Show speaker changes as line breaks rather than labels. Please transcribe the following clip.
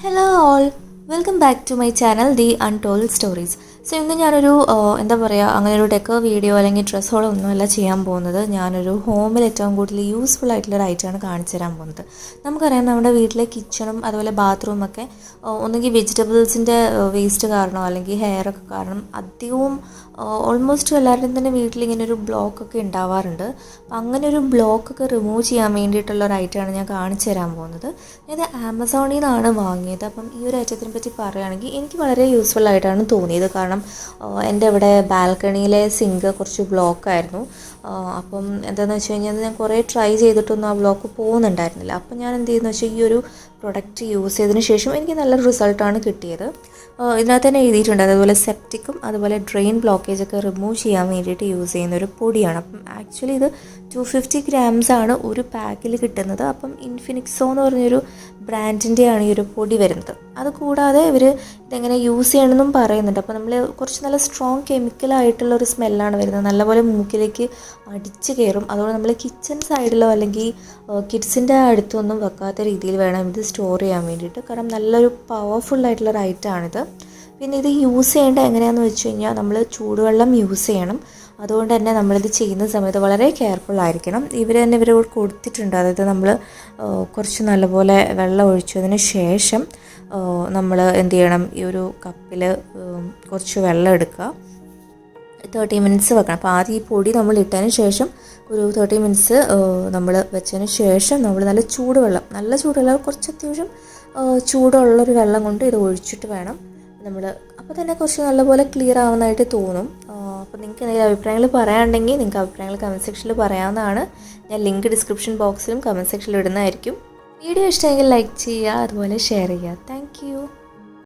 Hello all, welcome back to my channel the untold stories. So ഇന്ന് ഞാനൊരു എന്താ പറയുക, അങ്ങനെ ഒരു ഡെക്കോ വീഡിയോ അല്ലെങ്കിൽ ഡ്രസ്സ് ഹോളോ ഒന്നുമല്ല ചെയ്യാൻ പോകുന്നത്. ഞാനൊരു ഹോമിൽ ഏറ്റവും കൂടുതൽ യൂസ്ഫുൾ ആയിട്ടുള്ളൊരു ഐറ്റമാണ് കാണിച്ചു തരാൻ പോകുന്നത്. നമുക്കറിയാം, നമ്മുടെ വീട്ടിലെ കിച്ചണും അതുപോലെ ബാത്റൂമൊക്കെ ഒന്നുകിൽ വെജിറ്റബിൾസിൻ്റെ വേസ്റ്റ് കാരണമോ അല്ലെങ്കിൽ ഹെയറൊക്കെ കാരണം അധികവും ഓൾമോസ്റ്റ് എല്ലാവരുടെയും തന്നെ വീട്ടിൽ ഇങ്ങനെ ഒരു ബ്ലോക്കൊക്കെ ഉണ്ടാവാറുണ്ട്. അപ്പം അങ്ങനെ ഒരു ബ്ലോക്കൊക്കെ റിമൂവ് ചെയ്യാൻ വേണ്ടിയിട്ടുള്ള ഒരു ഐറ്റമാണ് ഞാൻ കാണിച്ചു തരാൻ പോകുന്നത്. ഇത് ആമസോണിൽ നിന്നാണ് വാങ്ങിയത്. അപ്പം ഈ ഒരു ഐറ്റത്തിനെ പറ്റി പറയുകയാണെങ്കിൽ എനിക്ക് വളരെ യൂസ്ഫുൾ ആയിട്ടാണ് തോന്നിയത്. കാരണം എൻ്റെ ഇവിടെ ബാൽക്കണിയിലെ സിങ്ക് കുറച്ച് ബ്ലോക്കായിരുന്നു. അപ്പം എന്താണെന്ന് വെച്ച് കഴിഞ്ഞാൽ ഞാൻ കുറേ ട്രൈ ചെയ്തിട്ടൊന്നും ആ ബ്ലോക്ക് പോകുന്നുണ്ടായിരുന്നില്ല. അപ്പം ഞാൻ എന്ത് ചെയ്യുന്നു വെച്ചാൽ ഈ ഒരു പ്രൊഡക്റ്റ് യൂസ് ചെയ്തതിന് ശേഷം എനിക്ക് നല്ലൊരു റിസൾട്ടാണ് കിട്ടിയത്. ഇതിനകത്ത് തന്നെ എഴുതിയിട്ടുണ്ട്, അതുപോലെ സെപ്റ്റിക്കും അതുപോലെ ഡ്രെയിൻ ബ്ലോക്കേജൊക്കെ റിമൂവ് ചെയ്യാൻ വേണ്ടിയിട്ട് യൂസ് ചെയ്യുന്ന ഒരു പൊടിയാണ്. അപ്പം ആക്ച്വലി ഇത് 250 grams ആണ് ഒരു പാക്കിൽ കിട്ടുന്നത്. അപ്പം ഇൻഫിനിക്സോ എന്ന് പറഞ്ഞൊരു ബ്രാൻഡിൻ്റെയാണ് ഈ ഒരു പൊടി വരുന്നത്. അതുകൂടാതെ ഇവർ ഇതെങ്ങനെ യൂസ് ചെയ്യണമെന്നും പറയുന്നുണ്ട്. അപ്പോൾ നമ്മൾ കുറച്ച് നല്ല സ്ട്രോങ് കെമിക്കലായിട്ടുള്ളൊരു സ്മെല്ലാണ് വരുന്നത്. നല്ലപോലെ മൂക്കിലേക്ക് അടിച്ച് കയറും. അതുകൊണ്ട് നമ്മൾ കിച്ചൺ സൈഡിലോ അല്ലെങ്കിൽ കിഡ്സിൻ്റെ അടുത്തൊന്നും വെക്കാത്ത രീതിയിൽ വേണം ഇത് സ്റ്റോർ ചെയ്യാൻ വേണ്ടിയിട്ട്. കാരണം നല്ലൊരു പവർഫുള്ളായിട്ടുള്ളൊരു ഐറ്റമാണിത്. പിന്നെ ഇത് യൂസ് ചെയ്യേണ്ടത് എങ്ങനെയാണെന്ന് വെച്ച് കഴിഞ്ഞാൽ നമ്മൾ ചൂടുവെള്ളം യൂസ് ചെയ്യണം. അതുകൊണ്ട് തന്നെ നമ്മളിത് ചെയ്യുന്ന സമയത്ത് വളരെ കെയർഫുള്ളായിരിക്കണം. ഇവർ തന്നെ ഇവർ കൊടുത്തിട്ടുണ്ട്, അതായത് നമ്മൾ കുറച്ച് നല്ലപോലെ വെള്ളം ഒഴിച്ചതിന് ശേഷം നമ്മൾ എന്ത് ചെയ്യണം, ഈ ഒരു കപ്പിൽ കുറച്ച് വെള്ളം എടുക്കുക, 30 minutes വെക്കണം. അപ്പോൾ ആദ്യം ഈ പൊടി നമ്മൾ ഇട്ടതിന് ശേഷം ഒരു 30 minutes നമ്മൾ വെച്ചതിന് ശേഷം നമ്മൾ നല്ല ചൂടുവെള്ളം കുറച്ച് അത്യാവശ്യം ചൂടുള്ളൊരു വെള്ളം കൊണ്ട് ഇത് ഒഴിച്ചിട്ട് വേണം നമ്മൾ. അപ്പോൾ തന്നെ കുറച്ച് നല്ലപോലെ ക്ലിയർ ആവുന്നതായിട്ട് തോന്നും. അപ്പോൾ നിങ്ങൾക്ക് എന്തെങ്കിലും അഭിപ്രായങ്ങൾ പറയാനുണ്ടെങ്കിൽ നിങ്ങൾക്ക് അഭിപ്രായങ്ങൾ കമൻറ്റ് സെക്ഷനിൽ പറയാവുന്നതാണ്. ഞാൻ ലിങ്ക് ഡിസ്ക്രിപ്ഷൻ ബോക്സിലും കമൻറ്റ് സെക്ഷനിൽ ഇടുന്നതായിരിക്കും. വീഡിയോ ഇഷ്ടമെങ്കിൽ ലൈക്ക് ചെയ്യുക, അതുപോലെ ഷെയർ ചെയ്യുക. താങ്ക്